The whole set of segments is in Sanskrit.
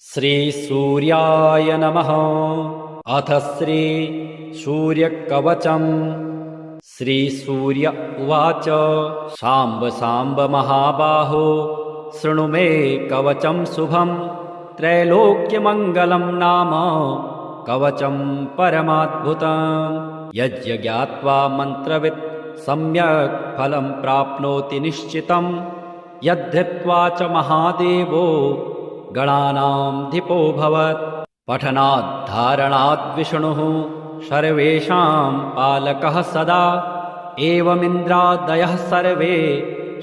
श्रीसूर्याय नमः। अथ श्री सूर्यकवचम्। श्रीसूर्य उवाच शाम्ब शाम्ब महाबाहो शृणु मे कवचं शुभं त्रैलोक्यमङ्गलं नाम कवचं परमाद्भुतं यज्ञात्वा मन्त्रवित् सम्यक् फलं प्राप्नोति निश्चितं यद्धृत्वा च महादेवो गणानां धिपो भवत् पठनात् धारणात् विष्णुः सर्वेषां पालकः सदा एवमिन्द्रादयः सर्वे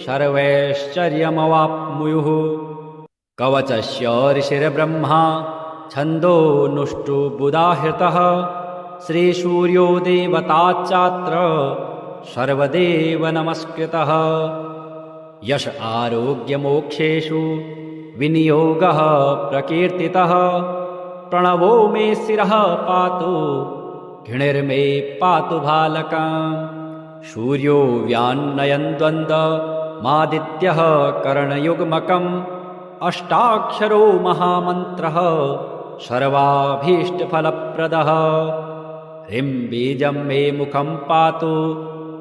सर्वैश्चर्यमवाप्नुयुः कवचस्य ऋषिर्ब्रह्मा छन्दोनुष्टुबुधाहृतः श्रीसूर्यो देवताच्चात्र सर्वदेव नमस्कृतः यश आरोग्यमोक्षेषु विनियोगः प्रकीर्तितः प्रणवो मे शिरः पातु घृणिर्मे पातु भालकम् सूर्यो व्यान्नयन् द्वन्द्वमादित्यः करणयुग्मकम् अष्टाक्षरो महामन्त्रः सर्वाभीष्टफलप्रदः ह्रीं बीजं मे मुखं पातु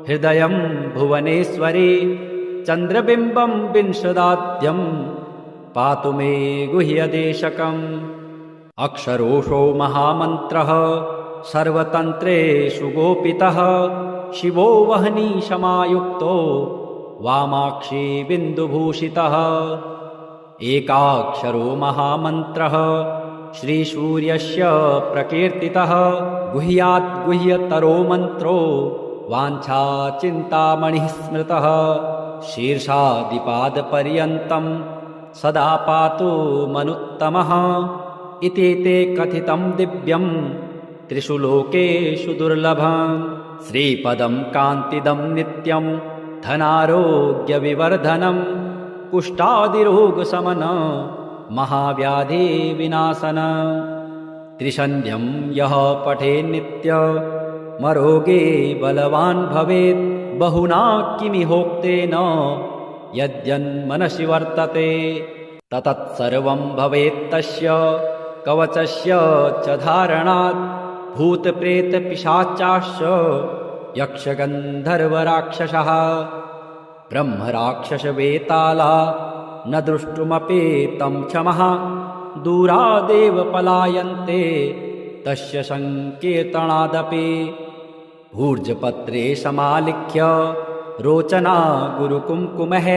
हृदयं भुवनेश्वरी चन्द्रबिम्बं विंशदाद्यं पातु मे गुह्यदेशकम् अक्षरोषो महामन्त्रः सर्वतन्त्रेषु गोपितः शिवो वह्नि समायुक्तो वामाक्षी बिन्दुभूषितः एकाक्षरो महामन्त्रः श्रीसूर्यस्य प्रकीर्तितः गुह्यात् गुह्यतरो मन्त्रो वाञ्छाचिन्तामणिः स्मृतः शीर्षादिपादपर्यन्तं सदा पातु मनुत्तमः इति ते कथितं दिव्यं त्रिषु लोकेषु दुर्लभं श्रीपदं कान्तिदं नित्यं धनारोग्यविवर्धनं कुष्ठादिरोगशमनं महाव्याधिविनाशनं त्रिसन्ध्यं यः पठेन्नित्यमरोगे बलवान् भवेत् बहुना किमिहोक्तेन यद्यन्मनसि वर्तते ततत्सर्वं भवेत्तस्य कवचस्य च धारणात् भूतप्रेतपिशाचाश्च यक्षगन्धर्वराक्षसः ब्रह्मराक्षसवेताला न द्रष्टुमपि तं क्षमः दूरादेव पलायन्ते तस्य संकीर्तनादपि भूर्जपत्रे समालिख्य रोचना गुरुकुङ्कुमः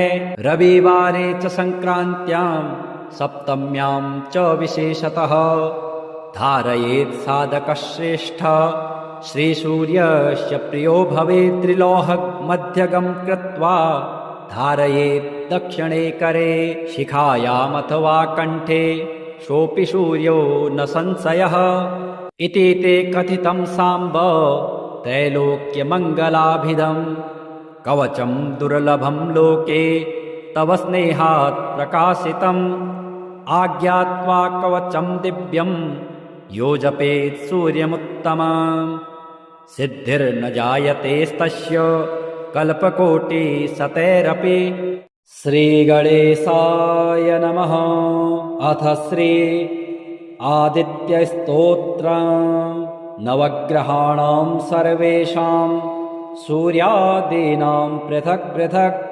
रविवारे च संक्रान्त्यां सप्तम्यां च विशेषतः धारयेत् साधकश्रेष्ठ श्रीसूर्यस्य प्रियो भवेत् त्रिलोहमध्यगं कृत्वा धारयेत् दक्षिणे करे शिखायामथवा कण्ठे सोऽपि सूर्यो न संशयः इति ते कथितं साम्ब त्रैलोक्यमङ्गलाभिधम् कवचं दुर्लभं लोके तव स्नेहात् प्रकाशितम् आज्ञात्वा कवचं दिव्यं यो जपेत् सूर्यमुत्तमम् सिद्धिर्न जायतेस्तस्य कल्पकोटिशतैरपि श्रीगणेशाय नमः। अथ श्री आदित्यस्तोत्रम् नवग्रहाणां सर्वेषां सूर्यादीनां पृथक् पृथक्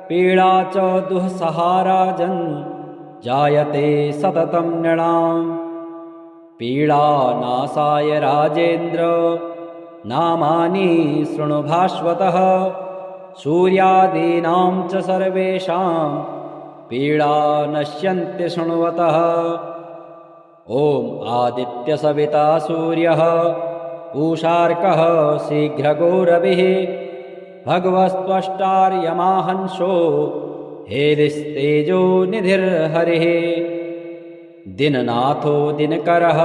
पीडा च दुःसहाराजन् जायते सततं नृणां पीडानाशाय राजेन्द्र नामानि शृणु भास्वतः सूर्यादीनां च सर्वेषां पीडा नश्यन्ति शृण्वतः ॐ आदित्यसविता सूर्यः पूषार्कः शीघ्रगो रविः भगवस्त्वष्टार्यमाहंसो हेदिस्तेजो निधिर्हरिः दिननाथो दिनकरः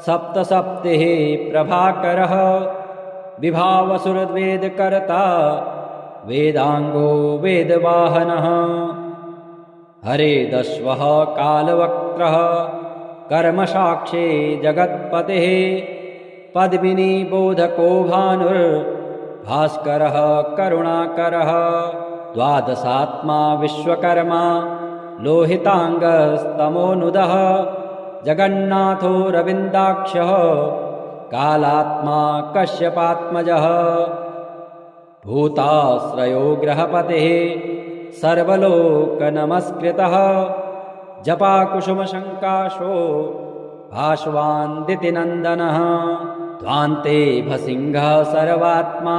सप्तसप्तिः प्रभाकरः विभावसुरवेदकर्ता वेदांगो वेदवाहनः हरेदश्वः कालवक्त्रः कर्मसाक्षी जगत्पतिः पद्मिनी बोधको भानुर्भास्करः करुणाकरः द्वादशात्मा विश्वकर्मा लोहितांगस्तमोनुदः जगन्नाथो रविन्दाक्षः कालात्मा कश्यपात्मजः भूताश्रयो ग्रहपतिः सर्वलोकनमस्कृतः जपाकुसुमशङ्काशो भास्वान्दितिनन्दनः ध्वान्ते भसिंहः सर्वात्मा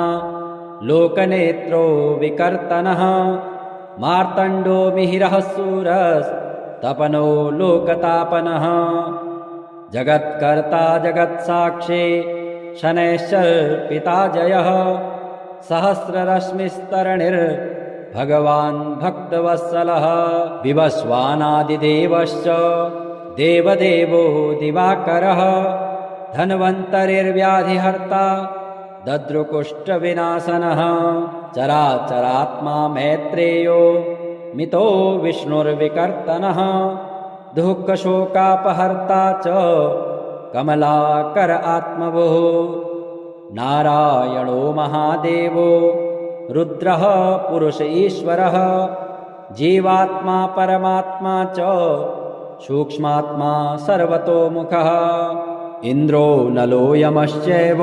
लोकनेत्रो विकर्तनः मार्तण्डो मिहिरः सूरस्तपनो लोकतापनः जगत्कर्ता जगत्साक्षी शनैश्चर्पिता जयः सहस्ररश्मिस्तरणिर्भगवान् भक्तवत्सलः विवस्वानादिदेवश्च देवदेवो दिवाकरः धन्वन्तरिर्व्याधिहर्ता दद्रुकुष्ठविनाशनः चराचरात्मा मैत्रेयो मितो विष्णुर्विकर्तनः दुःखशोकापहर्ता च कमलाकर आत्मभुः नारायणो महादेवो रुद्रः पुरुष ईश्वरः जीवात्मा परमात्मा च सूक्ष्मात्मा सर्वतोमुखः इन्द्रो नलो यमश्चैव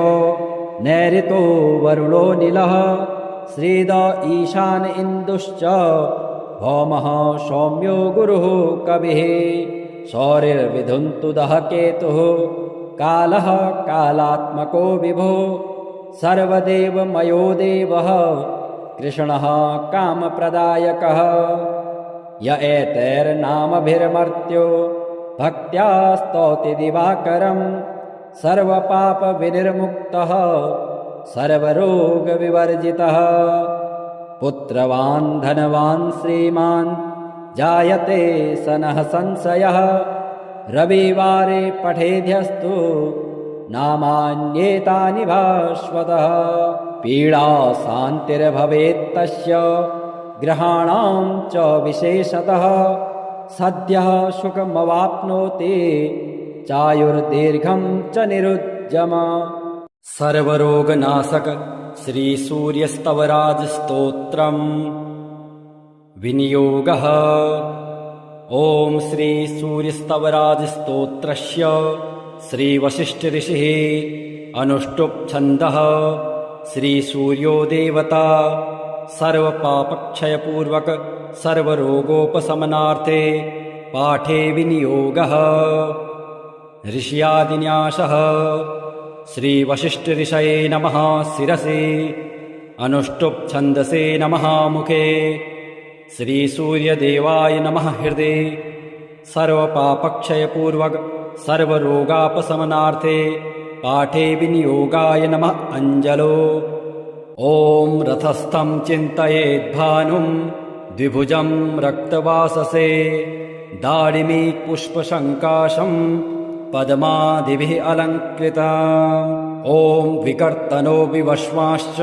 नैऋतो वरुणो नीलः श्रीद ईशान इन्दुश्च भौमः सौम्यो गुरुः कविः सौरिर्विधुन्तुदः केतुः कालः कालात्मको विभुः सर्वदेवमयो देवः कृष्णः कामप्रदायकः य एतैर्नामभिर्मर्त्यो भक्त्या स्तौति दिवाकरम् सर्वपापविनिर्मुक्तः सर्वरोगविवर्जितः पुत्रवान् धनवान् श्रीमान् जायते सनः संशयः रविवारे पठेद्यस्तु नामान्येतानि भास्वतः पीडा शान्तिर्भवेत्तस्य ग्रहाणां च विशेषतः सद्यः सुखमवाप्नोति चायुर्दीर्घं च निरुज्जम सर्वरोगनाशक श्रीसूर्यस्तवराजस्तोत्रम् विनियोगः ॐ श्रीसूर्यस्तवराजस्तोत्रस्य श्रीवसिष्ठऋषिः अनुष्टुप् छन्दः श्रीसूर्यो देवता सर्वपापक्षयपूर्वक सर्वरोगोपशमनार्थे पाठे विनियोगः ऋष्यादिन्यासः श्रीवसिष्ठऋषये नमः शिरसि अनुष्टुप् छन्दसे नमः मुखे श्रीसूर्यदेवाय नमः हृदे सर्वपापक्षयपूर्वक सर्वरोगापशमनार्थे पाठे विनियोगाय नमः अञ्जलो ॐ रथस्थं चिन्तयेद्भानुं द्विभुजं रक्तवाससे दाडिमी पुष्पशङ्काशं पद्मादिभिः अलङ्कृताम् ॐ विकर्तनो विवश्वाश्च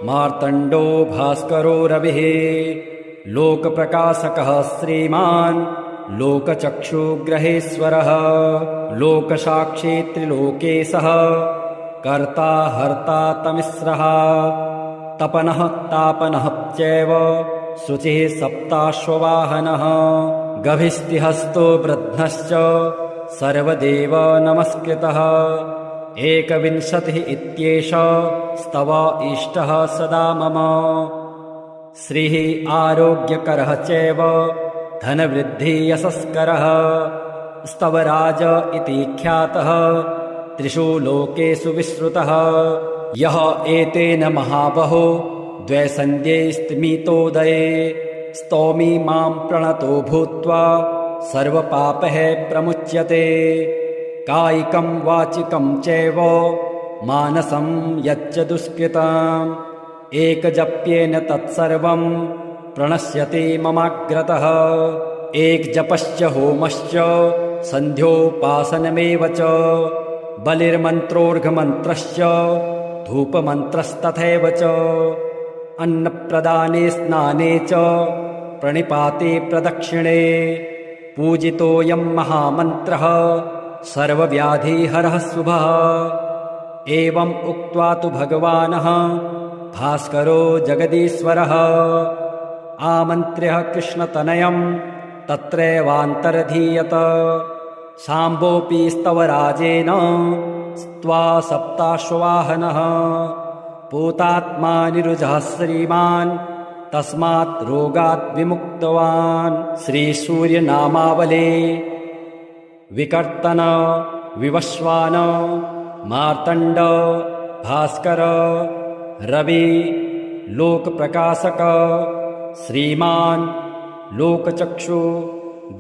मार्तण्डो भास्करो रविः लोकप्रकाशकः श्रीमान् लोकचक्षुग्रहेश्वरः लोकसाक्षी त्रिलोकेशः कर्ता हर्ता तमिस्रः तपनः तापनः चैव शुचिः सप्ताश्ववाहनः गभिस्तिहस्तो वृद्धश्च सर्वदेव नमस्कृतः एकविंशतिः इत्येष स्तव इष्टः सदा मम श्रीः आरोग्यकरः चैव धनवृद्धियशस्करः स्तवराज इति ख्यातः त्रिषु लोकेषु विश्रुतः यः एतेन महाबहो द्वैसन्ध्ये स्तिमितोदये स्तौमि मां प्रणतो भूत्वा सर्वपापैः प्रमुच्यते कायिकं वाचिकं चैव मानसं यच्च दुष्कृतम् एकजप्येन तत्सर्वं प्रणश्यति ममाग्रतः एकजपश्च होमश्च सन्ध्योपासनमेव च बलिर्मन्त्रोर्घमन्त्रश्च धूपमन्त्रस्तथैव च अन्नप्रदाने स्नाने च प्रणिपाते प्रदक्षिणे पूजितोऽयं महामन्त्रः सर्वव्याधिहरः शुभः एवम् उक्त्वा तु भगवानः भास्करो जगदीश्वरः आमन्त्र्य कृष्णतनयं तत्रैवान्तरधीयत शाम्बोऽपि स्तवराजेन स्त्वा सप्ताश्ववाहनः पूतात्मानिरुजः श्रीमान् तस्मात् रोगात् विमुक्तवान्। श्रीसूर्यनामावले विकर्तन विवस्वान मार्तण्ड भास्कर रवि लोकप्रकाशक श्रीमान् लोकचक्षु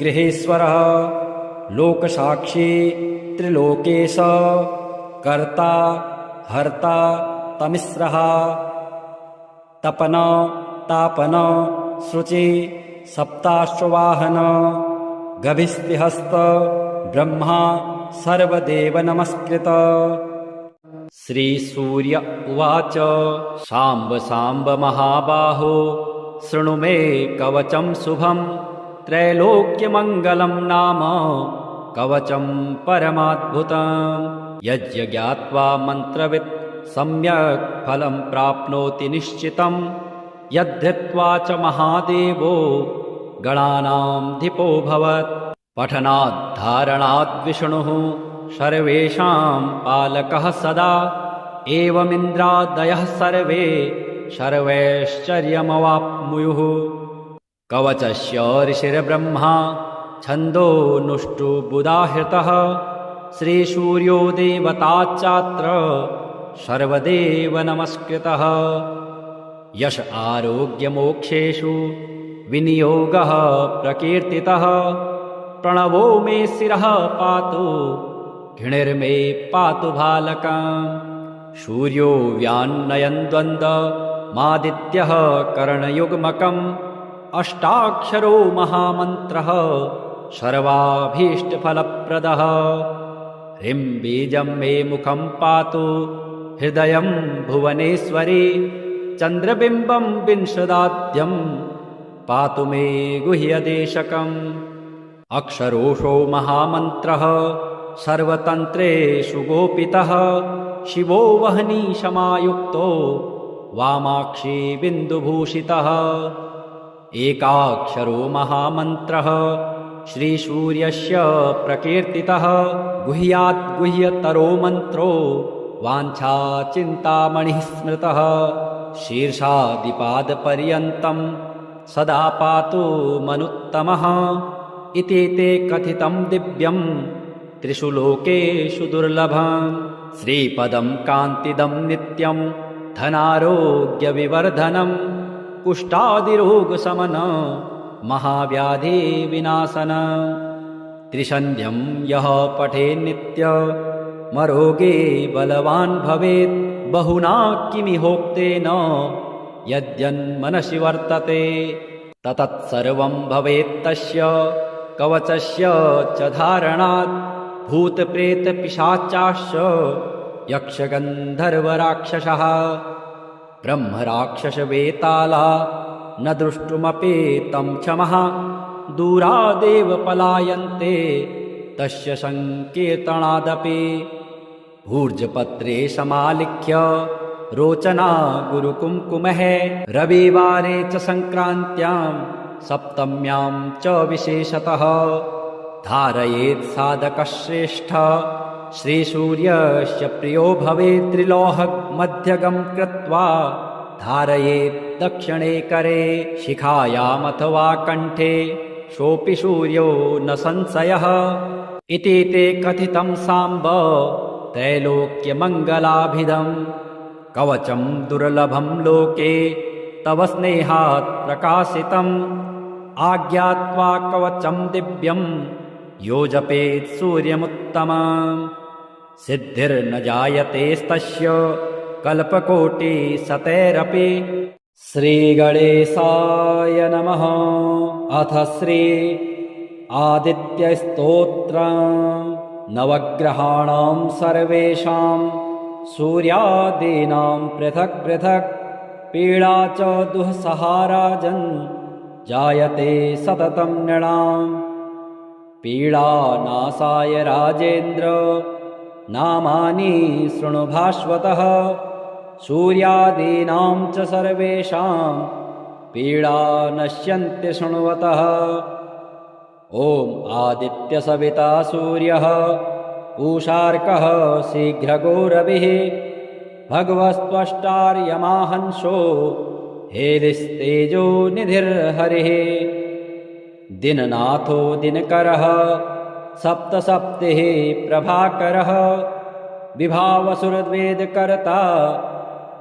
गृहेश्वरः लोकसाक्षी त्रिलोकेश कर्ता हर्ता तमिस्रः तपन तापन शुचि सप्ताश्ववाहन गभिस्तिहस्त ब्रह्मा सर्वदेव नमस्कृत। श्रीसूर्य उवाच शाम्ब शाम्ब महाबाहो शृणु मे कवचं शुभं त्रैलोक्यमङ्गलं नाम कवचं परमाद्भुतम्। यज्ञात्वा मन्त्रवित् सम्यक् फलं प्राप्नोति निश्चितं यद्धृत्वा च महादेवो गणानामधिपो भवत्। पठनात् धारणात् विष्णुः सर्वेषां पालकः सदा एवमिन्द्रादयः सर्वे सर्वैश्चर्यमवाप्नुयुः। कवचस्य ऋषिर्ब्रह्मा छन्दोनुष्टुबुधाहृतः श्रीसूर्यो देवताच्चात्र सर्वदेव नमस्कृतः। यश आरोग्यमोक्षेषु विनियोगः प्रकीर्तितः प्रणवो मे शिरः पातु घृणिर्मे पातु भालकम्। सूर्यो व्यान्नयन् द्वन्द्वमादित्यः करणयुग्मकम् अष्टाक्षरो महामन्त्रः सर्वाभीष्टफलप्रदः। ह्रीं बीजं मे मुखं पातु हृदयं भुवनेश्वरी चन्द्रबिम्बं विंशदाद्यं पातु मे गुह्यदेशकम्। अक्षरोषो महामन्त्रः सर्वतन्त्रेषु गोपितः शिवो वह्नि समायुक्तो वामाक्षी बिन्दुभूषितः। एकाक्षरो महामन्त्रः श्रीसूर्यस्य प्रकीर्तितः गुह्यात् गुह्यतरो मन्त्रो वाञ्छाचिन्तामणिः स्मृतः। शीर्षादिपादपर्यन्तं सदा पातु मनुत्तमः इति ते कथितं दिव्यं त्रिषु लोकेषु दुर्लभम्। श्रीपदं कान्तिदं नित्यं धनारोग्यविवर्धनं कुष्ठादिरोगशमन महाव्याधिविनाशन। त्रिसन्ध्यं यः पठेन्नित्यमरोगे बलवान् भवेत् बहुना किमिहोक्तेन यद्यन्मनसि वर्तते ततत्सर्वं भवेत्तस्य कवचस्य च धारणात् भूतप्रेतपिशाचाश्च यक्षगन्धर्वराक्षसः ब्रह्मराक्षसवेताला न द्रष्टुमपि तं क्षमः दूरादेव पलायन्ते तस्य संकीर्तनादपि। भूर्जपत्रे समालिख्य रोचना गुरुकुङ्कुमः रविवारे च संक्रान्त्यां सप्तम्यां च विशेषतः धारयेत् साधकश्रेष्ठ श्रीसूर्यस्य प्रियो भवेत्। त्रिलोहमध्यगं कृत्वा धारयेत् दक्षिणे करे शिखायामथवा कण्ठे सोऽपि सूर्यो न संशयः इति ते कथितं साम्ब त्रैलोक्यमङ्गलाभिधम्। कवचं दुर्लभं लोके तव स्नेहात् प्रकाशितम् आज्ञात्वा कवचं दिव्यं यो जपेत् सूर्यमुत्तमम् सिद्धिर्न जायतेस्तस्य कल्पकोटिशतैरपि। श्रीगणेशाय नमः। अथ श्री आदित्यस्तोत्रम्। नवग्रहाणां सर्वेषां सूर्यादीनां पृथक् पृथक् पीडा च दुःसहाराजन् जायते सततं नृणाम्। पीडानाशाय राजेन्द्र नामानि शृणु भास्वतः सूर्यादीनां च सर्वेषां पीडा नश्यन्ति शृण्वतः। ॐ आदित्यसविता सूर्यः पूषार्कः शीघ्रगो रविः भगवस्त्वष्टार्यमाहंसो हेलिस्तेजो निधिर्हरिः दिननाथो दिनकरः सप्तसप्तिः प्रभाकरः विभावसुरवेदकर्ता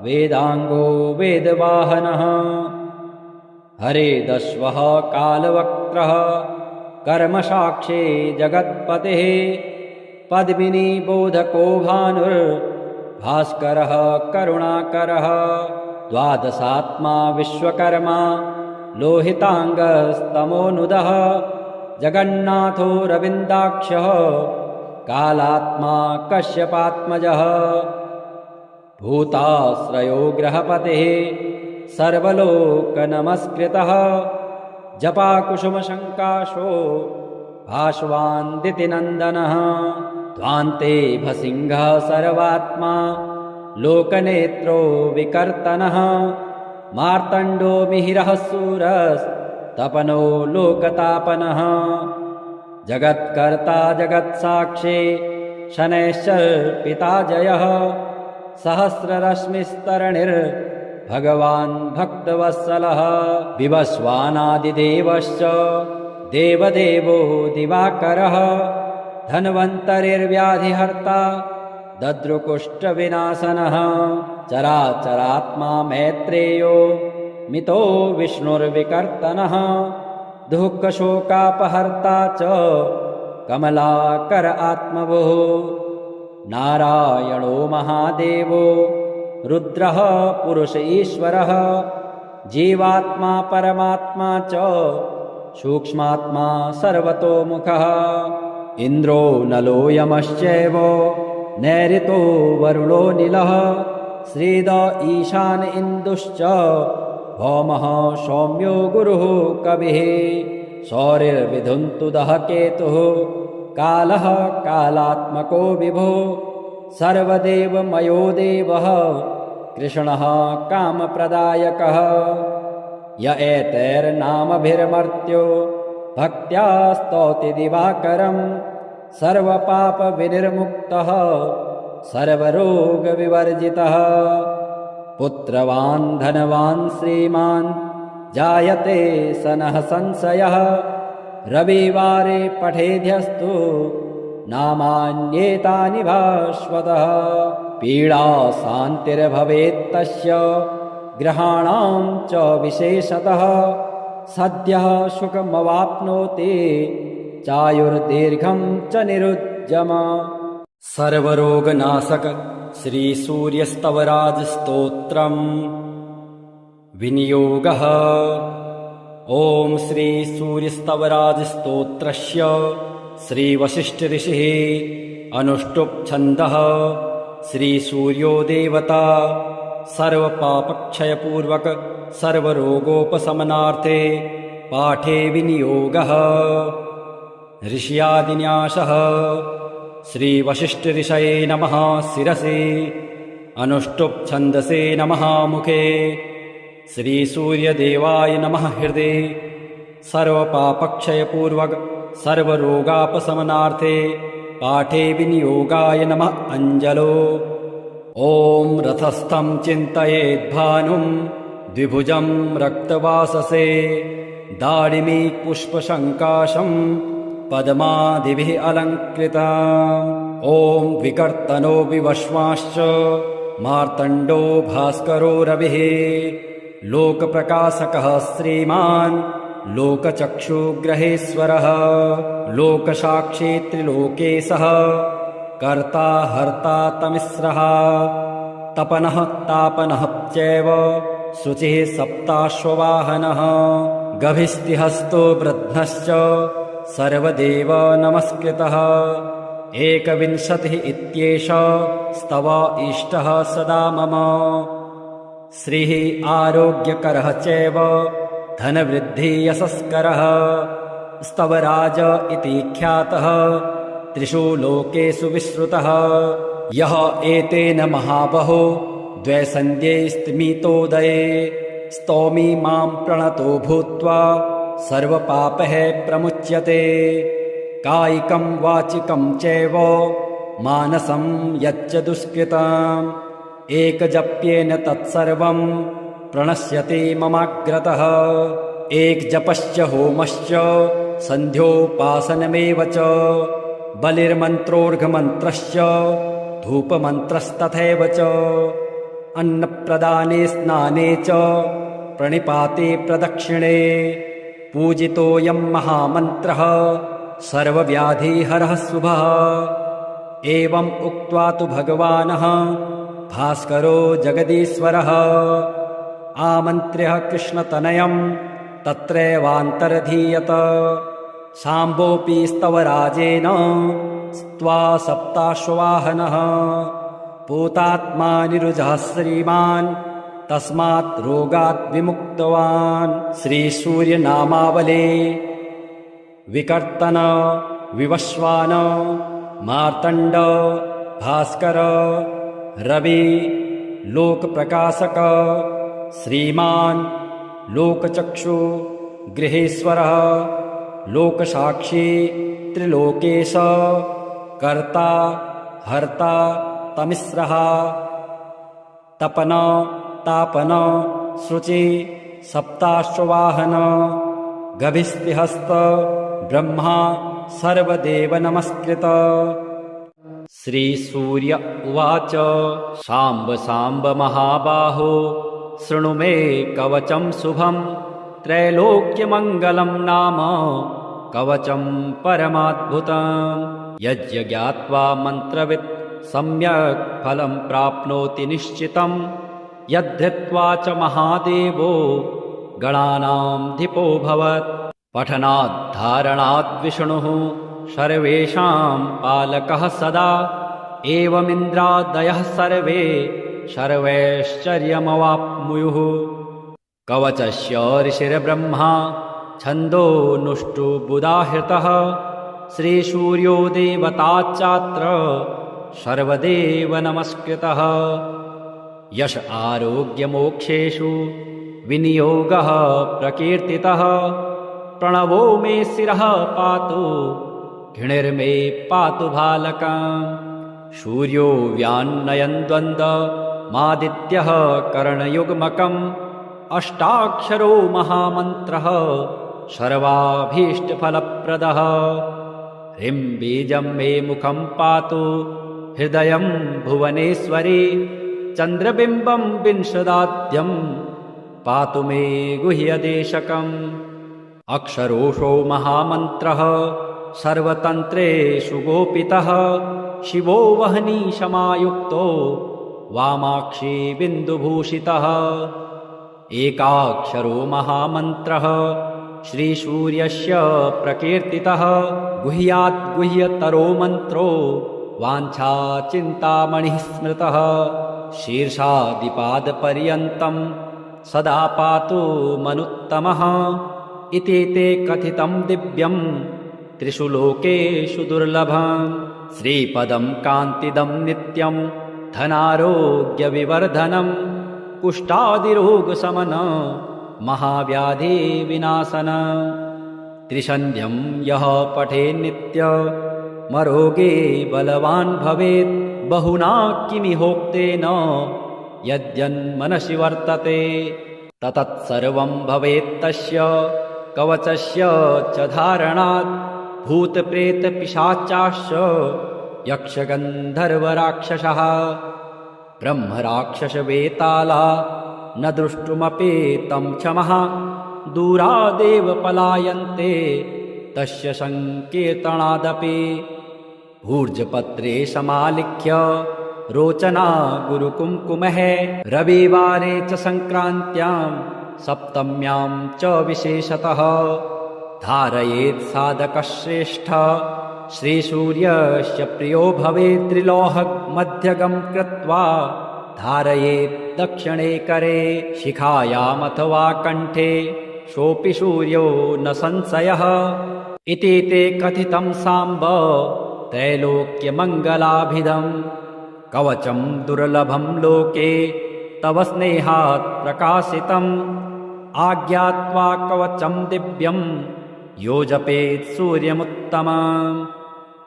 वेदांगो वेदवाहनः हरेदश्वः कालवक्त्रः कर्मसाक्षी जगत्पतिः पद्मिनी बोधको भानुर्भास्करः करुणाकरः द्वादशात्मा विश्वकर्मा लोहितांगस्तमोनुदः जगन्नाथो रविन्दाक्षः कालात्मा कश्यपात्मजः भूताश्रयो ग्रहपतिः सर्वलोकनमस्कृतः जपाकुसुमशङ्काशो भास्वान्दितिनन्दनः ध्वान्ते भसिंहः सर्वात्मा लोकनेत्रो विकर्तनः मार्तण्डो मिहिरः सूरस्तपनो लोकतापनः जगत्कर्ता जगत्साक्षी शनैश्चर्पिता जयः सहस्ररश्मिस्तरणिर्भगवान् भक्तवत्सलः विवस्वानादिदेवश्च देवदेवो दिवाकरः धन्वन्तरिर्व्याधिहर्ता दद्रुकुष्ठविनाशनः चराचरात्मा मैत्रेयो मितो विष्णुर्विकर्तनः दुःखशोकापहर्ता च कमलाकर आत्मवोः नारायणो महादेवो रुद्रः पुरुष ईश्वरः जीवात्मा परमात्मा च सूक्ष्मात्मा सर्वतोमुखः इन्द्रो नलो यमश्चैव नैऋतो वरुणो नीलः श्रीद ईशान इन्दुश्च भौमः सौम्यो गुरुः कविः सौरिर्विधुन्तुदः केतुः कालः कालात्मको विभो सर्वदेवमयो देवः कृष्णः कामप्रदायकः य एतैर्नामभिर्मर्त्यो भक्त्या स्तौति दिवाकरं सर्वपापविनिर्मुक्तः सर्वरोगविवर्जितः पुत्रवान् धनवान् श्रीमान् जायते सनः संशयः रविवारे पठेद्यस्तु नामान्येतानि भास्वतः पीडा शान्तिर्भवेत्तस्य ग्रहाणां च विशेषतः सद्यः सुखमवाप्नोति चायुर्दीर्घं च निरुज्जम सर्वरोगनाशक श्री सूर्यस्तवराज स्तोत्रम् विनियोगः ओम श्री सूर्यस्तवराज स्तोत्रस्य श्री वशिष्ठ ऋषिः अनुष्टुप् छन्दः श्री सूर्यो देवता सर्वपापक्षयपूर्वक सर्वरोगोपशमनार्थे पाठे विनियोगः ऋष्यादिन्यासः श्री वशिष्ठ ऋषये नमः शिरसि अनुष्टुप् छन्दसे नमः मुखे श्री सूर्यदेवाय नमः हृदे सर्वपापक्षयपूर्वक सर्वरोगापशमनार्थे पाठे विनियोगाय नमः अञ्जलो ॐ रथस्थं चिन्तयेद्भानुं द्विभुजं रक्तवाससे दाडिमी पुष्पशङ्काशं पद्मादिभिः अलङ्कृता ॐ विकर्तनो विवश्वाश्च मार्तण्डो भास्करो रविः लोकप्रकाशकः श्रीमान् लोकचक्षुग्रहेश्वरः लोकसाक्षी त्रिलोकेशः कर्ता हर्ता तमिस्रः तपनः तापनः चैव शुचिः सप्ताश्ववाहनः गभिस्तिहस्तो वृद्धश्च सर्वदेव नमस्कृतः एकविंशतिः इत्येष स्तव इष्टः सदा मम श्रीः आरोग्यकरः चैव धनवृद्धियशस्करः स्तवराज इति ख्यातः त्रिषु लोकेषु विश्रुतः यः एतेन महाबहो द्वैसन्ध्ये स्तिमितोदये स्तौमि मां प्रणतो भूत्वा सर्वपापः प्रमुच्यते। कायिकं वाचिकं चैव मानसं यच्च दुष्कृतम् एकजप्येन तत्सर्वं प्रणश्यति ममाग्रतः। एकजपश्च होमश्च सन्ध्योपासनमेव च बलिर्मन्त्रोर्घमन्त्रश्च धूपमन्त्रस्तथैव च अन्नप्रदाने स्नाने च प्रणिपाते प्रदक्षिणे पूजितोऽयं महामन्त्रः सर्वव्याधिहरः शुभः। एवम् उक्त्वा तु भगवानः भास्करो जगदीश्वरः आमन्त्र्य कृष्णतनयं तत्रैवान्तरधीयत। शाम्बोऽपि स्तवराजेन स्त्वा सप्ताश्ववाहनः पूतात्मानिरुजः श्रीमान् तस्मात् रोगात् विमुक्तवान्। श्रीसूर्यनामावली विकर्तन विवस्वान मार्तण्ड भास्कर रवि लोकप्रकाशक श्रीमान् लोकचक्षु गृहेश्वरः लोकसाक्षी त्रिलोकेश कर्ता हर्ता तमिस्रः तपन तापन शुचि सप्ताश्ववाहन गभिस्तिहस्त ब्रह्मा सर्वदेव नमस्कृत। श्रीसूर्य उवाच शाम्ब शाम्ब महाबाहो शृणु मे कवचं शुभं त्रैलोक्यमङ्गलं नाम कवचं परमाद्भुतं। यज्ञात्वा मन्त्रवित् सम्यक् फलं प्राप्नोति निश्चितं यद्धृत्वा च महादेवो गणानामधिपो भवत्। पठनाद्धारणाद् विष्णुः सर्वेषां पालकः सदा एवमिन्द्रादयः सर्वे सर्वैश्चर्यमवाप्नुयुः। कवचस्य ऋषिर्ब्रह्मा छन्दोनुष्टुबुधाहृतः श्रीसूर्यो देवताच्चात्र सर्वदेव नमस्कृतः। यश आरोग्यमोक्षेषु विनियोगः प्रकीर्तितः प्रणवो मे शिरः पातु घृणिर्मे पातु भालकम्। सूर्यो व्यान्नयन् द्वन्द्वमादित्यः करणयुग्मकम् अष्टाक्षरो महामन्त्रः सर्वाभीष्टफलप्रदः। ह्रीं बीजं मे मुखं पातु हृदयं भुवनेश्वरी चन्द्रबिम्बं विंशदाद्यं पातु मे गुह्यदेशकम्। अक्षरोषो महामन्त्रः सर्वतन्त्रेषु गोपितः शिवो वह्नि समायुक्तो वामाक्षी बिन्दुभूषितः। एकाक्षरो महामन्त्रः श्रीसूर्यस्य प्रकीर्तितः गुह्यात् गुह्यतरो मन्त्रो वाञ्छाचिन्तामणिः स्मृतः। शीर्षादिपादपर्यन्तं सदा पातु मनुत्तमः इति ते कथितं दिव्यं त्रिषु लोकेषु दुर्लभम्। श्रीपदं कान्तिदं नित्यं धनारोग्यविवर्धनं कुष्ठादिरोगशमन महाव्याधिविनाशन। त्रिसन्ध्यं यः पठेन्नित्यमरोगे बलवान् भवेत् बहुना किमिहोक्तेन यद्यन्मनसि वर्तते ततत्सर्वं भवेत्तस्य कवचस्य च धारणात् भूतप्रेतपिशाचाश्च यक्षगन्धर्वराक्षसः ब्रह्मराक्षसवेताला न द्रष्टुमपि तं क्षमः दूरादेव पलायन्ते तस्य संकीर्तनादपि। भूर्जपत्रे समालिख्य रोचना गुरुकुङ्कुमः रविवारे च संक्रान्त्यां सप्तम्यां च विशेषतः धारयेत् साधकश्रेष्ठ श्रीसूर्यस्य प्रियो भवेत्। त्रिलोहमध्यगं कृत्वा धारयेत् दक्षिणे करे शिखायामथवा कण्ठे सोऽपि सूर्यो न संशयः इति ते कथितं साम्ब त्रैलोक्यमङ्गलाभिधम्। कवचं दुर्लभं लोके तव स्नेहात् प्रकाशितं आज्ञात्वा कवचं दिव्यं यो जपेत् सूर्यमुत्तमम्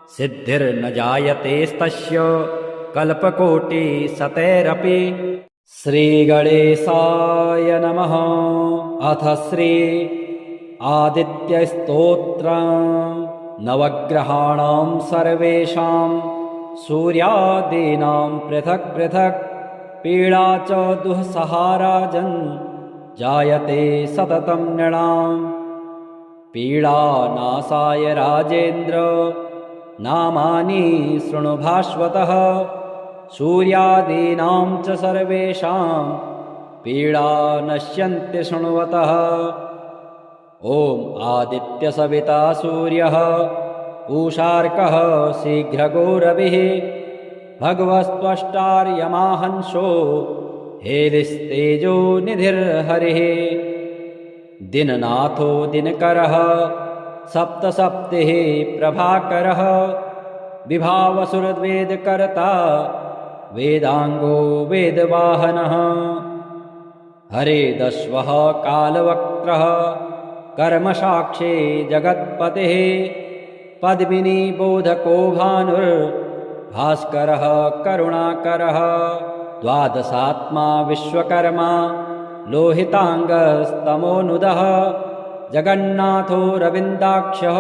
सिद्धिर्न जायतेस्तस्य कल्पकोटिशतैरपि। श्रीगणेशाय नमः। अथ श्री आदित्यस्तोत्रम्। नवग्रहाणां सर्वेषां सूर्यादीनां पृथक् पृथक् पीडा च दुःसहा राजन् जायते सततं नृणाम्। पीडानाशाय राजेन्द्र नामानि शृणु भास्वतः। सूर्यादीनां च सर्वेषां पीडा नश्यन्ति शृण्वतः। ॐ आदित्यसविता सूर्यः पूषार्कः शीघ्रगो रविः भगवस्त्वष्टार्यमाहंसो हेलिस्तेजो निधिर्हरिः। दिननाथो दिनकरः सप्तसप्तिः प्रभाकरः विभावसुरवेदकर्ता वेदांगो वेदवाहनः। हरेदश्वः कालवक्त्रः कर्मसाक्षी जगत्पतिः पद्मिनी बोधको भानुर्भास्करः करुणाकरः। द्वादशात्मा विश्वकर्मा लोहितांगस्तमोनुदः जगन्नाथो रविन्दाक्षः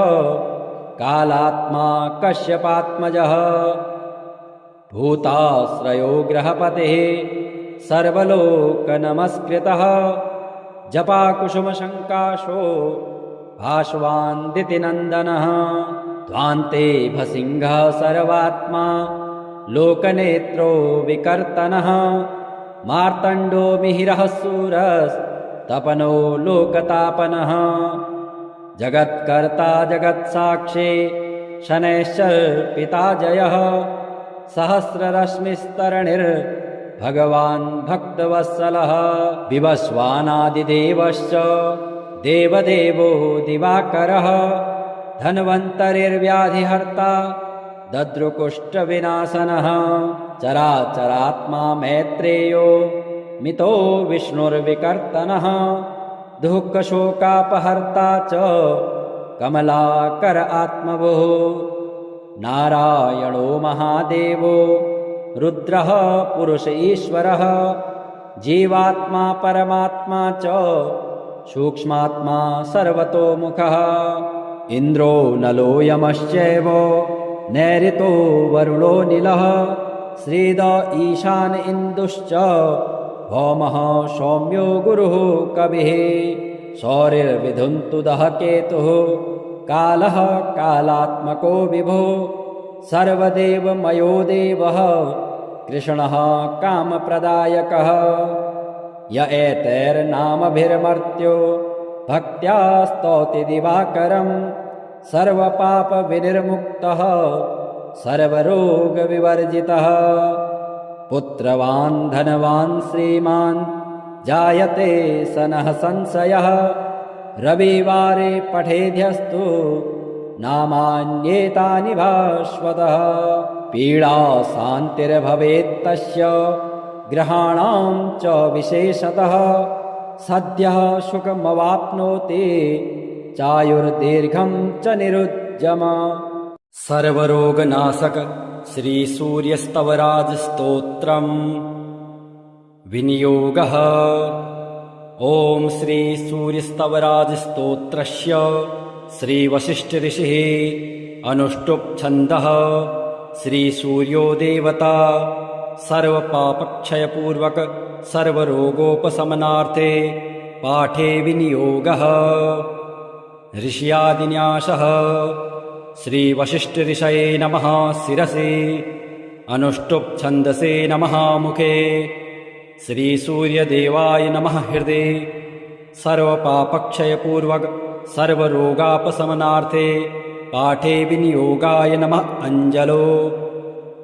कालात्मा कश्यपात्मजः। भूताश्रयो ग्रहपतिः सर्वलोकनमस्कृतः जपाकुसुमशङ्काशो भास्वान्दितिनन्दनः। ध्वान्ते भसिंहः सर्वात्मा लोकनेत्रो विकर्तनः। मार्तण्डो मिहिरः सूरस्तपनो लोकतापनः। जगत्कर्ता जगत्साक्षी शनैश्चर्पिता जयः। सहस्ररश्मिस्तरणिर्भगवान् भक्तवत्सलः। विवस्वानादिदेवश्च देवदेवो दिवाकरः। धन्वन्तरिर्व्याधिहर्ता दद्रुकुष्ठविनाशनः। चराचरात्मा मैत्रेयो मितो विष्णुर्विकर्तनः। दुःखशोकापहर्ता च कमलाकर आत्मभुः। नारायणो महादेवो रुद्रः पुरुष ईश्वरः। जीवात्मा परमात्मा च सूक्ष्मात्मा सर्वतोमुखः। इन्द्रो नलो यमश्चैव नैऋतो वरुणो नीलः। श्रीद ईशान इन्दुश्च भौमः सौम्यो गुरुः कविः। सौरिर्विधुन्तुदः केतुः कालः कालात्मको विभो। सर्वदेवमयो देवः कृष्णः कामप्रदायकः। य एतैर्नामभिर्मर्त्यो भक्त्या स्तौति दिवाकरम्। सर्वपापविनिर्मुक्तः सर्वरोगविवर्जितः। पुत्रवान् धनवान् श्रीमान् जायते सनः संशयः। रविवारे पठेद्यस्तु नामान्येतानि भास्वतः। पीडा शान्तिर्भवेत्तस्य ग्रहाणां च विशेषतः। सद्यः सुखमवाप्नोति चायुर्दीर्घं च निरुज्जम। सर्वरोगनाशक श्री सूर्यस्तवराज स्तोत्रम्। विनियोगः। ओम श्री सूर्यस्तवराज स्तोत्रस्य श्री वशिष्ठ ऋषिः अनुष्टुप् छन्दः। श्री सूर्यो देवता सर्वपापक्षयपूर्वक सर्वरोगोपशमनार्थे पाठे विनियोगः। ऋष्यादिन्यासः। श्री वशिष्ठ ऋषये नमः शिरसि। अनुष्टुप् छन्दसे नमः मुखे। श्री सूर्यदेवाय नमः हृदे। सर्वपापक्षयपूर्वक सर्वरोगापशमनार्थे पाठे विनियोगाय नमः अञ्जलो।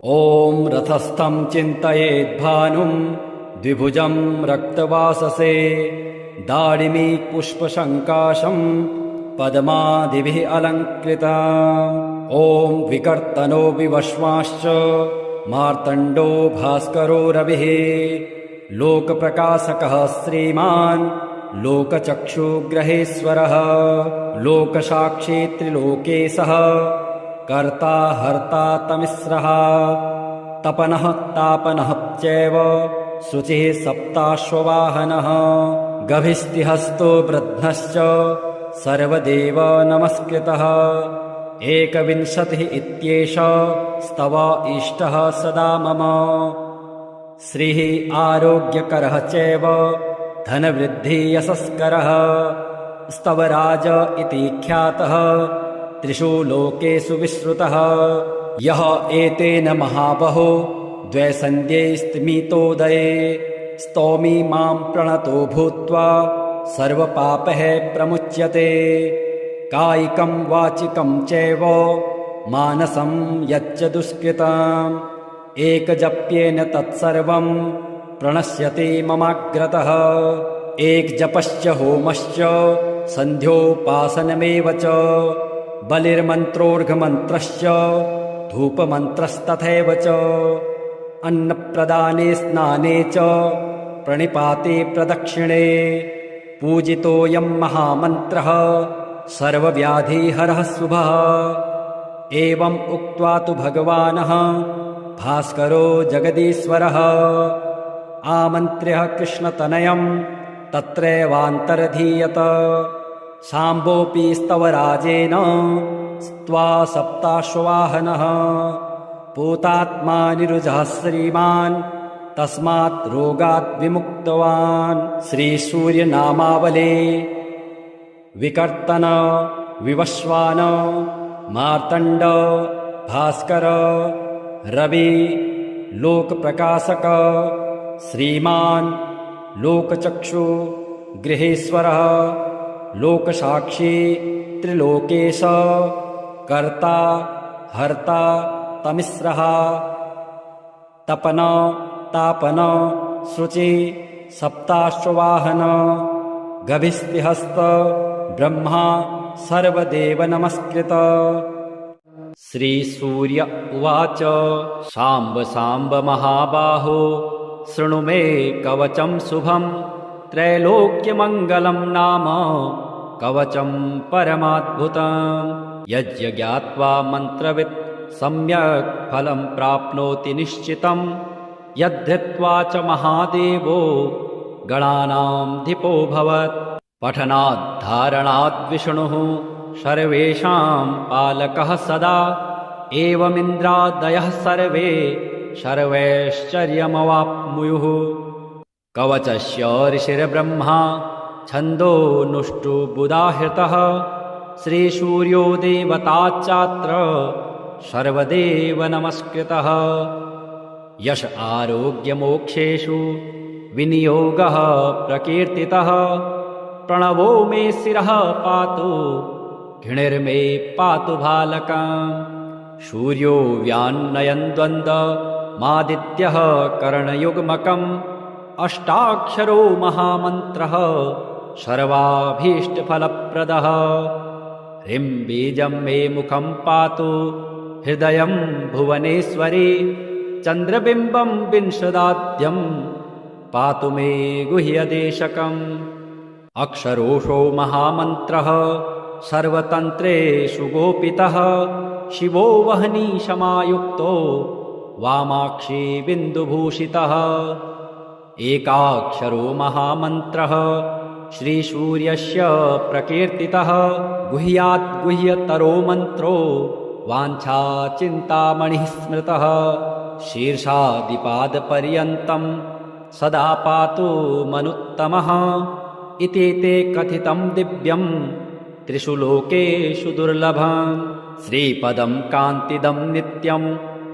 ॐ रथस्थं चिन्तयेद्भानुं द्विभुजं रक्तवाससे। दाडिमी पुष्पशङ्काशं पद्मादिभिः अलङ्कृतम्। ॐ विकर्तनो विवश्वाश्च मार्तण्डो भास्करो रविः। लोकप्रकाशकः श्रीमान् लोकचक्षुग्रहेश्वरः लोकसाक्षी त्रिलोकेशः कर्ता हर्ता तमिस्रः तपनः तापनः चैव शुचिः सप्ताश्ववाहनः गभिस्तिहस्तो वृद्धश्च सर्वदेव नमस्कृतः एकविंशतिः इत्येष स्तव इष्टः सदा मम श्रीः आरोग्यकरः चैव धनवृद्धियशस्करः स्तवराज इति ख्यातः त्रिषु लोकेषु विश्रुतः यः एतेन महाबहो द्वैसन्ध्यैस्मितोदये स्तौमि मां प्रणतो भूत्वा सर्वपापैः प्रमुच्यते कायिकं वाचिकं चैव मानसं यच्च दुष्कृतम् एकजप्येन तत्सर्वं प्रणश्यति ममाग्रतः एकजपश्च होमश्च सन्ध्योपासनमेव च बलिर्मन्त्रोर्घमन्त्रश्च धूपमन्त्रस्तथैव च अन्नप्रदाने स्नाने च प्रणिपाते प्रदक्षिणे पूजितोऽयं महामन्त्रः सर्वव्याधिहरः शुभः एवम् उक्त्वा तु भगवानः भास्करो जगदीश्वरः आमन्त्र्यः कृष्णतनयं तत्रैवान्तरधीयत शाम्भोऽपि स्तवराजेन स्त्वा सप्ताश्ववाहनः पूतात्मानिरुजः श्रीमान् तस्मात् रोगात् विमुक्तवान् श्रीसूर्यनामावले विकर्तन विवस्वान मार्तण्ड भास्कर रवि लोकप्रकाशक श्रीमान् लोकचक्षु गृहेश्वरः लोकसाक्षी त्रिलोकेश कर्ता हर्ता तमिस्रः तपन तापन शुचि सप्ताश्ववाहन गभिस्तिहस्त ब्रह्मा सर्वदेव नमस्कृत श्रीसूर्य उवाच शाम्ब शाम्ब महाबाहो शृणु मे कवचं शुभं त्रैलोक्यमङ्गलं नाम कवचं परमाद्भुतम् यज्ञात्वा मन्त्रवित् सम्यक् फलं प्राप्नोति निश्चितं यद्धृत्वा च महादेवो गणानामधिपो भवत् पठनात् धारणात् विष्णुः सर्वेषां पालकः सदा एवमिन्द्रादयः सर्वे सर्वैश्चर्यमवाप्नुयुः कवचस्य ऋषिर्ब्रह्मा छन्दोनुष्टुबुधाहृतः श्रीसूर्यो देवताच्चात्र सर्वदेव नमस्कृतः यश आरोग्यमोक्षेषु विनियोगः प्रकीर्तितः प्रणवो मे शिरः पातु घृणिर्मे पातु भालकम् सूर्यो व्यान्नयन् द्वन्द्वमादित्यः करणयुग्मकम् अष्टाक्षरो महामन्त्रः सर्वाभीष्टफलप्रदः ह्रीं बीजं मे मुखं पातु हृदयं भुवनेश्वरी चन्द्रबिम्बं विंशदाद्यं पातु मे गुह्यदेशकम् अक्षरोषो महामन्त्रः सर्वतन्त्रेषु गोपितः शिवो वह्निशमायुक्तो वामाक्षी बिन्दुभूषितः एकाक्षरो महामन्त्रः श्रीसूर्यस्य प्रकीर्तितः गुह्यात् गुह्यतरो मन्त्रो वाञ्छाचिन्तामणिः स्मृतः शीर्षादिपादपर्यन्तं सदा पातु मनुत्तमः इति ते कथितं दिव्यं त्रिषु लोकेषु दुर्लभम् श्रीपदं कान्तिदं नित्यं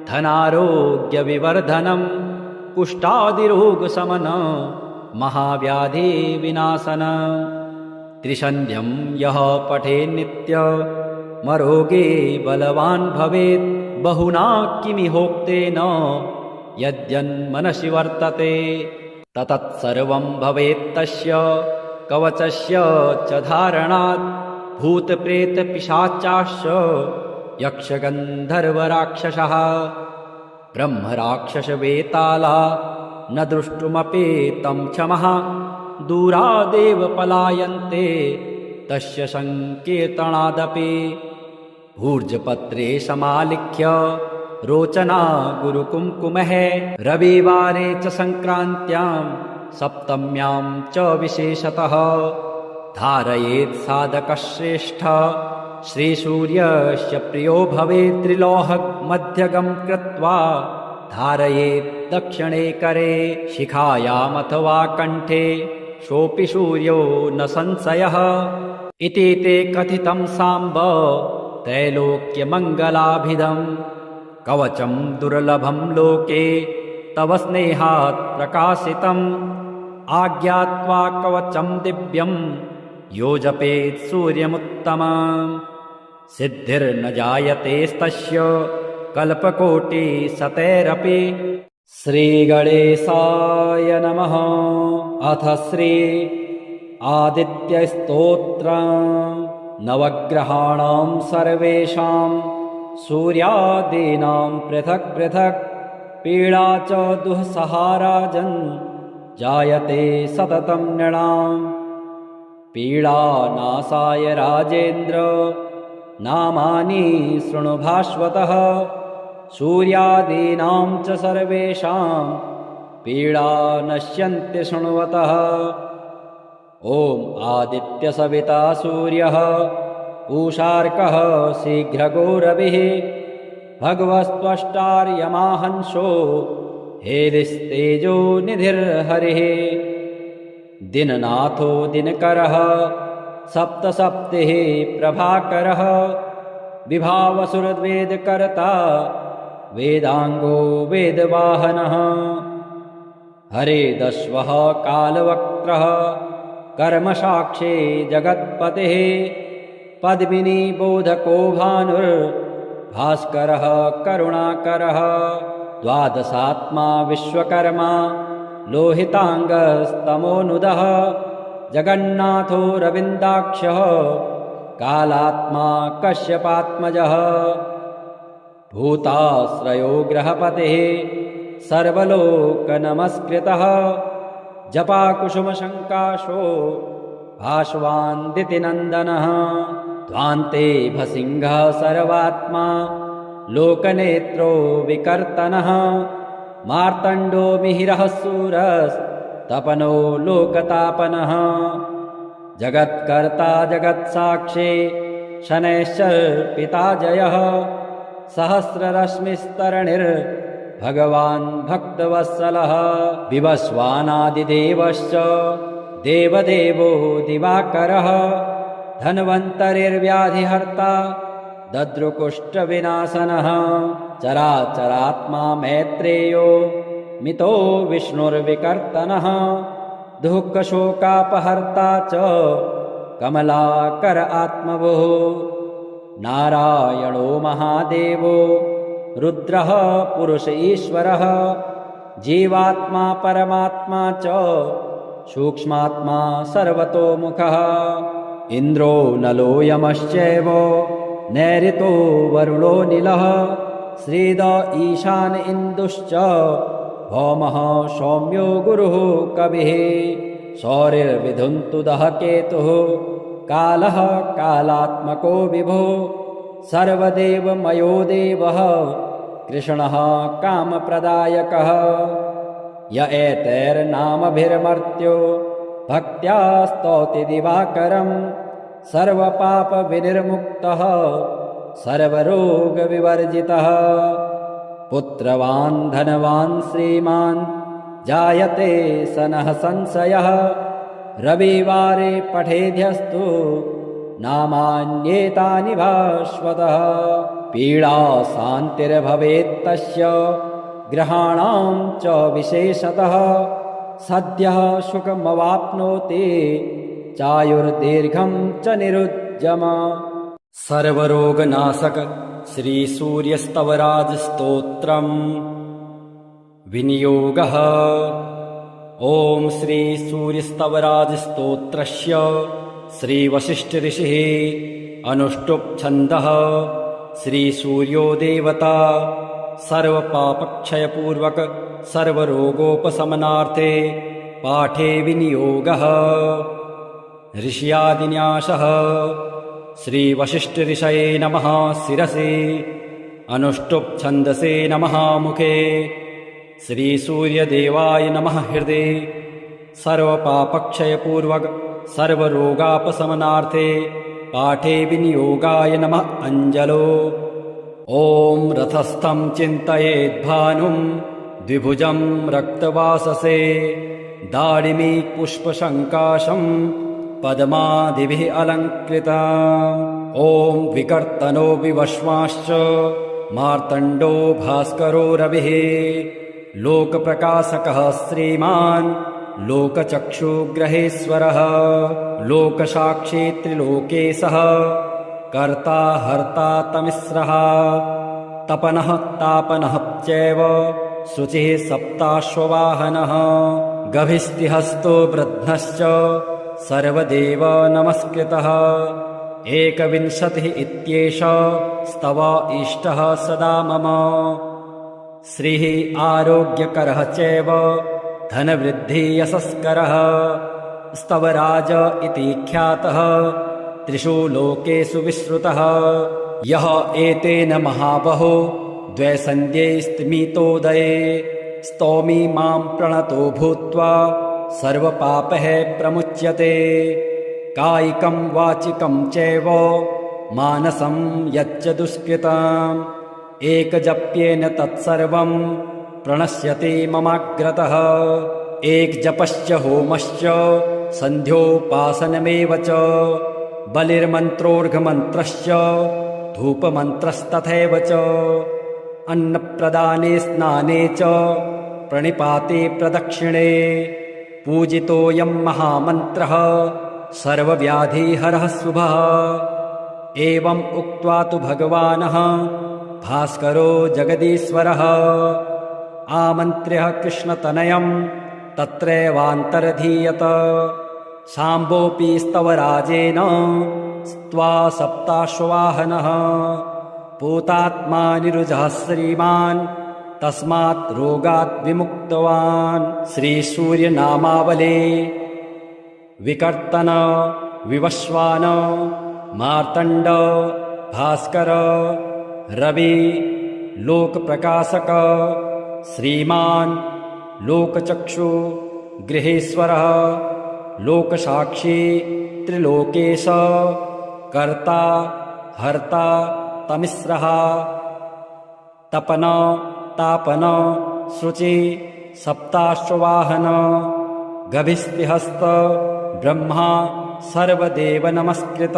धनारोग्यविवर्धनं कुष्ठादिरोगशमन महाव्याधिविनाशन त्रिसन्ध्यं यः पठेन्नित्यमरोगे बलवान् भवेत् बहुना किमिहोक्तेन यद्यन्मनसि वर्तते ततत्सर्वं भवेत्तस्य कवचस्य च धारणात् भूतप्रेतपिशाचाश्च यक्षगन्धर्वराक्षसः ब्रह्मराक्षसवेताला न द्रष्टुमपि तं क्षमः दूरादेव पलायन्ते तस्य संकीर्तनादपि। ऊर्जपत्रे समालिख्य रोचना गुरुकुङ्कुमः रविवारे च संक्रान्त्यां सप्तम्यां च विशेषतः धारयेत् साधकश्रेष्ठ श्रीसूर्यस्य प्रियो भवेत्। त्रिलोहमध्यगं कृत्वा धारयेत् दक्षिणे करे शिखायामथवा कण्ठे सोऽपि सूर्यो न संशयः। इति ते कथितं साम्ब त्रैलोक्यमङ्गलाभिधम्। कवचं दुर्लभं लोके तव स्नेहात् प्रकाशितम्। आज्ञात्वा कवचं दिव्यं यो जपेत् सूर्यमुत्तमम्। सिद्धिर्न जायतेस्तस्य कल्पकोटिशतैरपि। श्रीगणेशाय नमः। अथ श्री आदित्यस्तोत्रम्। नवग्रहाणां सर्वेषां सूर्यादीनां पृथक् पृथक् पीडा च दुःसहा राजन् जायते सततं नृणाम्। पीडानाशाय राजेन्द्र नामानि शृणु भास्वतः। सूर्यादीनां च सर्वेषां पीडा नश्यन्ति शृण्वतः। ॐ आदित्यसविता सूर्यः पूषार्कः शीघ्रगो रविः भगवस्त्वष्टार्यमाहंसो हेलिस्तेजो निधिर्हरिः। दिननाथो दिनकरः सप्तसप्तिः प्रभाकरः विभावसुरवेदकर्ता वेदांगो वेदवाहनः। हरेदश्वः कालवक्त्रः कर्मसाक्षी जगत्पतिः पद्मिनी बोधको भानुर्भास्करः करुणाकरः। द्वादशात्मा विश्वकर्मा लोहितांगस्तमोनुदः जगन्नाथो रविन्दाक्षः कालात्मा कश्यपात्मजः। भूताश्रयो ग्रहपतिः सर्वलोकनमस्कृतः जपाकुसुमशङ्काशो भास्वान्दितिनन्दनः। ध्वान्ते भसिंहः सर्वात्मा लोकनेत्रो विकर्तनः। मार्तण्डो मिहिरः सूरस्तपनो लोकतापनः। जगत्कर्ता जगत्साक्षी शनैश्चर्पिता जयः। सहस्ररश्मिस्तरणिर्भगवान् भक्तवत्सलः। विवस्वानादिदेवश्च देवदेवो दिवाकरः। धन्वन्तरिर्व्याधिहर्ता दद्रुकुष्ठविनाशनः। चराचरात्मा मैत्रेयो मितो विष्णुर्विकर्तनः। दुःखशोकापहर्ता च कमलाकर आत्मभुः। नारायणो महादेवो रुद्रः पुरुष ईश्वरः। जीवात्मा परमात्मा च सूक्ष्मात्मा सर्वतोमुखः। इन्द्रो नलो यमश्चैव नैऋतो वरुणो नीलः। श्रीद ईशान इन्दुश्च भौमः सौम्यो गुरुः कविः। सौरिर्विधुन्तुदः केतुः कालः कालात्मको विभो। सर्वदेवमयो देवः कृष्णः कामप्रदायकः। य एतैर्नामभिर्मर्त्यो भक्त्या स्तौति दिवाकरम्। सर्वपापविनिर्मुक्तः सर्वरोगविवर्जितः। पुत्रवान् धनवान् श्रीमान् जायते सनः संशयः। रविवारे पठेद्यस्तु नामान्येतानि भास्वतः। पीडा शान्तिर्भवेत्तस्य ग्रहाणां च विशेषतः। सद्यः सुखमवाप्नोति चायुर्दीर्घं च निरुद्यम। सर्वरोगनाशक श्रीसूर्यस्तवराजस्तोत्रम्। विनियोगः। ॐ श्रीसूर्यस्तवराजस्तोत्रस्य श्रीवसिष्ठऋषिः अनुष्टुप् छन्दः। श्रीसूर्यो देवता सर्वपापक्षयपूर्वक सर्वरोगोपशमनार्थे पाठे विनियोगः। ऋष्यादिन्यासः। श्रीवसिष्ठऋषये नमः शिरसि, अनुष्टुप् छन्दसे नमः मुखे, श्रीसूर्यदेवाय नमः हृदि, सर्वपापक्षयपूर्वक सर्वरोगापशमनार्थे पाठे विनियोगाय नमः अञ्जलो। ॐ रथस्थं चिन्तयेद्भानुं द्विभुजं रक्तवाससे, दाडिमी पुष्पशङ्काशं पद्मादिभिः अलङ्कृताम्। ॐ विकर्तनो विवश्वाश्च मार्तण्डो भास्करो रविः, लोकप्रकाशकः श्रीमान् लोकचक्षुग्रहेश्वरः, लोकसाक्षी त्रिलोकेशः, कर्ता हर्ता तमिस्रः, तपनः तापनः चैव शुचिः सप्ताश्ववाहनः, गभिस्तिहस्तो वृद्धश्च सर्वदेव नमस्कृतः। एकविंशतिः इत्येष स्तव इष्टः सदा मम, श्रीः आरोग्यकरः चैव धनवृद्धियशस्करः, स्तवराज इति ख्यातः त्रिषु लोकेषु विश्रुतः। यः एतेन महाबहो द्वैसन्ध्ये स्तिमितोदये, स्तौमि मां प्रणतो भूत्वा सर्वपापैः प्रमुच्यते। कायिकं वाचिकं चैव मानसं यच्च दुष्कृतम्, एकजप्येन तत्सर्वं प्रणश्यति ममाग्रतः। एकजपश्च होमश्च सन्ध्योपासनमेव च, बलिर्मन्त्रोर्घमन्त्रश्च धूपमन्त्रस्तथैव च, अन्नप्रदाने स्नाने च प्रणिपाते प्रदक्षिणे, पूजितोऽयं महामन्त्रः सर्वव्याधिहरः शुभः। एवम् उक्त्वा तु भगवानः भास्करो जगदीश्वरः आमन्त्र्यः कृष्णतनयं तत्रैवान्तरधीयत। शाम्भोऽपि स्तवराजेन स्त्वा सप्ताश्ववाहनः, पूतात्मानिरुजः श्रीमान् तस्मात् रोगात् विमुक्तवान्। श्रीसूर्यनामावली। विकर्तन, विवस्वान, मार्तण्ड, भास्कर, रवि, लोकप्रकाशक, श्रीमान् लोकचक्षु गृहेश्वरः, लोकसाक्षी त्रिलोकेश, कर्ता हर्ता तमिस्रः, तपन तापन शुचि सप्ताश्ववाहन, गभिस्तिहस्त ब्रह्मा सर्वदेव नमस्कृत।